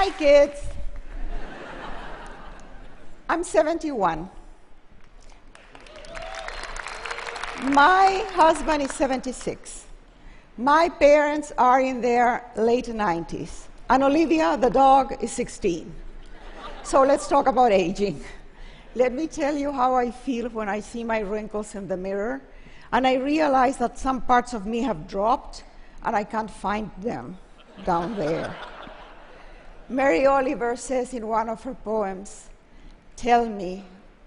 Hi, kids. I'm 71. My husband is 76. My parents are in their late 90s. And Olivia, the dog, is 16. So let's talk about aging. Let me tell you how I feel when I see my wrinkles in the mirror, and I realize that some parts of me have dropped, and I can't find them down there. Mary Oliver says in one of her poems, "Tell me,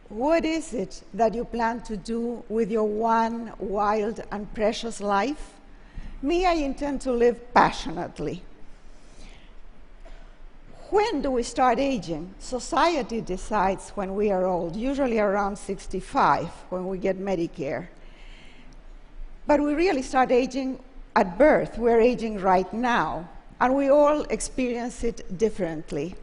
what is it that you plan to do with your one wild and precious life?" Me, I intend to live passionately. When do we start aging? Society decides when we are old, usually around 65, when we get Medicare. But we really start aging at birth. We're aging right now, and we all experience it differently.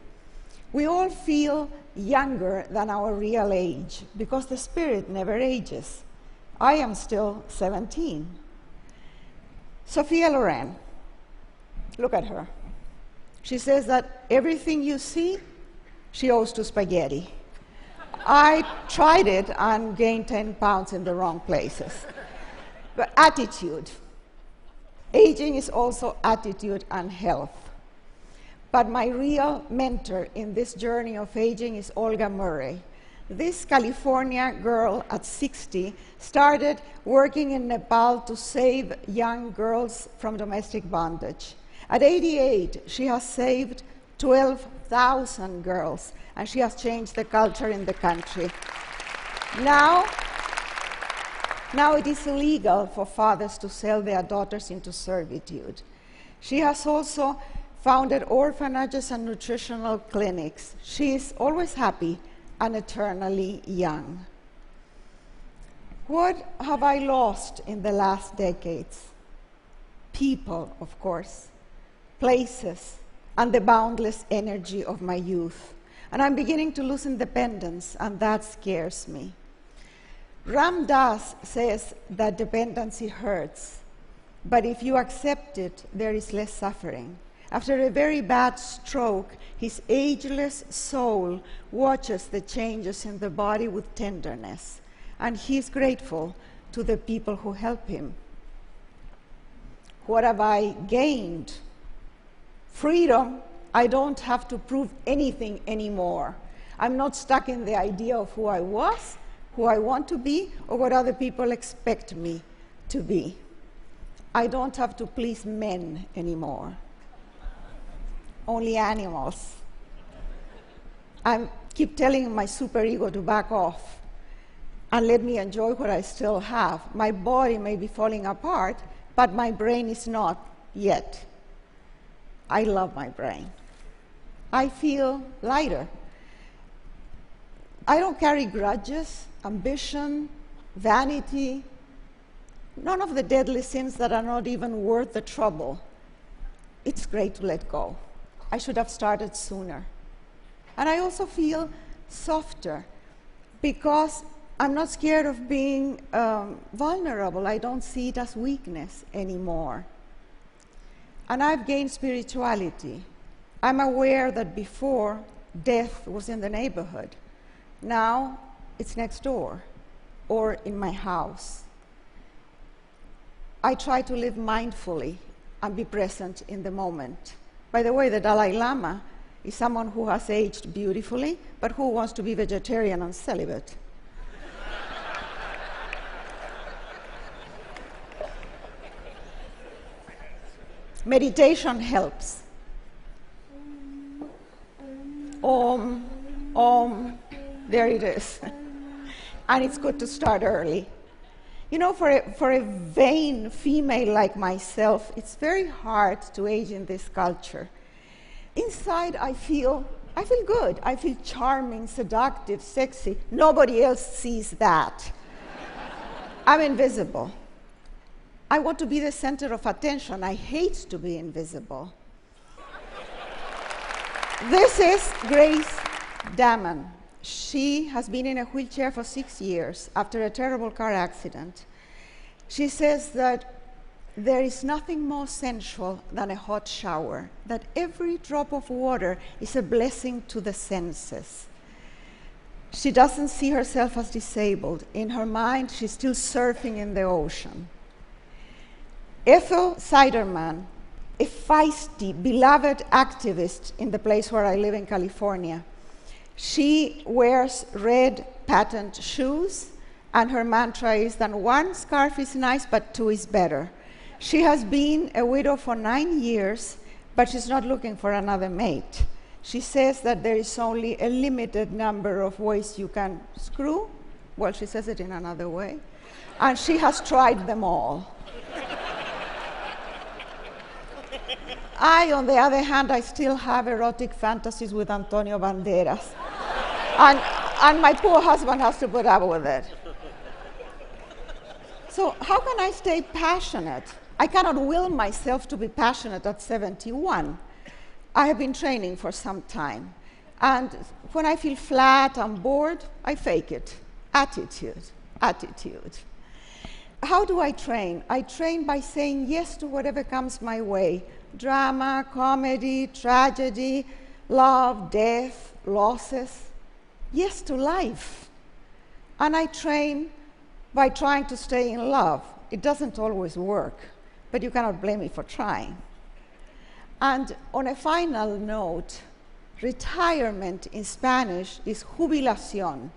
We all feel younger than our real age because the spirit never ages. I am still 17. Sophia Loren, look at her. She says that everything you see, she owes to spaghetti. I tried it and gained 10 pounds in the wrong places. But attitude. Aging is also attitude and health. But my real mentor in this journey of aging is Olga Murray. This California girl at 60 started working in Nepal to save young girls from domestic bondage. At 88, she has saved 12,000 girls, and she has changed the culture in the country. Now it is illegal for fathers to sell their daughters into servitude. She has also founded orphanages and nutritional clinics. She is always happy and eternally young. What have I lost in the last decades? People, of course, places, and the boundless energy of my youth. And I'm beginning to lose independence, and that scares me. Ram Dass says that dependency hurts, but if you accept it, there is less suffering. After a very bad stroke, his ageless soul watches the changes in the body with tenderness, and he is grateful to the people who help him. What have I gained? Freedom. I don't have to prove anything anymore. I'm not stuck in the idea of who I was, who I want to be, or what other people expect me to be. I don't have to please men anymore. Only animals. I keep telling my superego to back off and let me enjoy what I still have. My body may be falling apart, but my brain is not yet. I love my brain. I feel lighter. I don't carry grudges, ambition, vanity, none of the deadly sins that are not even worth the trouble. It's great to let go. I should have started sooner. And I also feel softer because I'm not scared of being vulnerable. I don't see it as weakness anymore. And I've gained spirituality. I'm aware that before, death was in the neighborhood. Now, it's next door or in my house. I try to live mindfully and be present in the moment. By the way, the Dalai Lama is someone who has aged beautifully, but who wants to be vegetarian and celibate. Meditation helps. Om, there it is. And it's good to start early. You know, for a vain female like myself, it's very hard to age in this culture. Inside, I feel good. I feel charming, seductive, sexy. Nobody else sees that. I'm invisible. I want to be the center of attention. I hate to be invisible. This is Grace Damon. She has been in a wheelchair for 6 years after a terrible car accident. She says that there is nothing more sensual than a hot shower, that every drop of water is a blessing to the senses. She doesn't see herself as disabled. In her mind, she's still surfing in the ocean. Ethel Siderman, a feisty, beloved activist in the place where I live in California. She wears red patent shoes, and her mantra is that one scarf is nice, but two is better. She has been a widow for 9 years, but she's not looking for another mate. She says that there is only a limited number of ways you can screw. Well, she says it in another way. And she has tried them all. I, on the other hand, I still have erotic fantasies with Antonio Banderas. And my poor husband has to put up with it. So how can I stay passionate? I cannot will myself to be passionate at 71. I have been training for some time. And when I feel flat and bored, I fake it. Attitude. How do I train? I train by saying yes to whatever comes my way. Drama, comedy, tragedy, love, death, losses. Yes to life. And I train by trying to stay in love. It doesn't always work, but you cannot blame me for trying. And on a final note, retirement in Spanish is jubilación,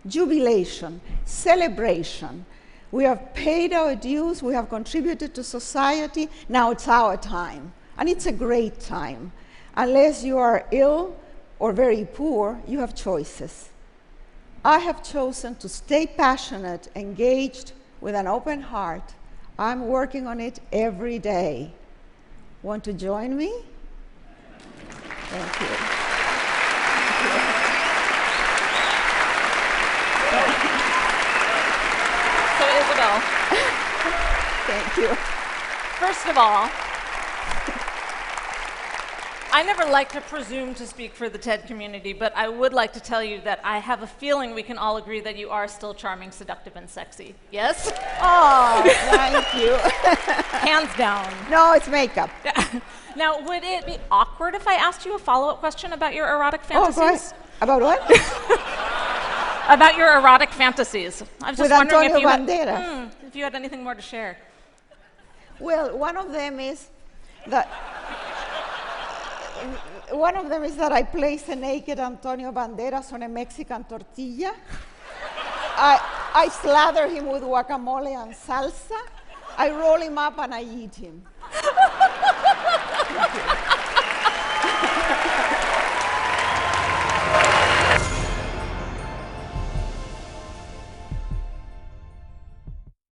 jubilation, celebration. We have paid our dues, we have contributed to society, now it's our time. And it's a great time. Unless you are ill or very poor, you have choices. I have chosen to stay passionate, engaged, with an open heart. I'm working on it every day. Want to join me? Thank you. So Isabel. Thank you. First of all, I never like to presume to speak for the TED community, but I would like to tell you that I have a feeling we can all agree that you are still charming, seductive, and sexy. Yes? Oh, thank you. Hands down. No, it's makeup. Now, would it be awkward if I asked you a follow-up question about your erotic fantasies? Oh, go ahead. About what? About your erotic fantasies. I was just With wondering Antonio if you had anything more to share. Well, one of them is that I place a naked Antonio Banderas on a Mexican tortilla. I slather him with guacamole and salsa. I roll him up and I eat him.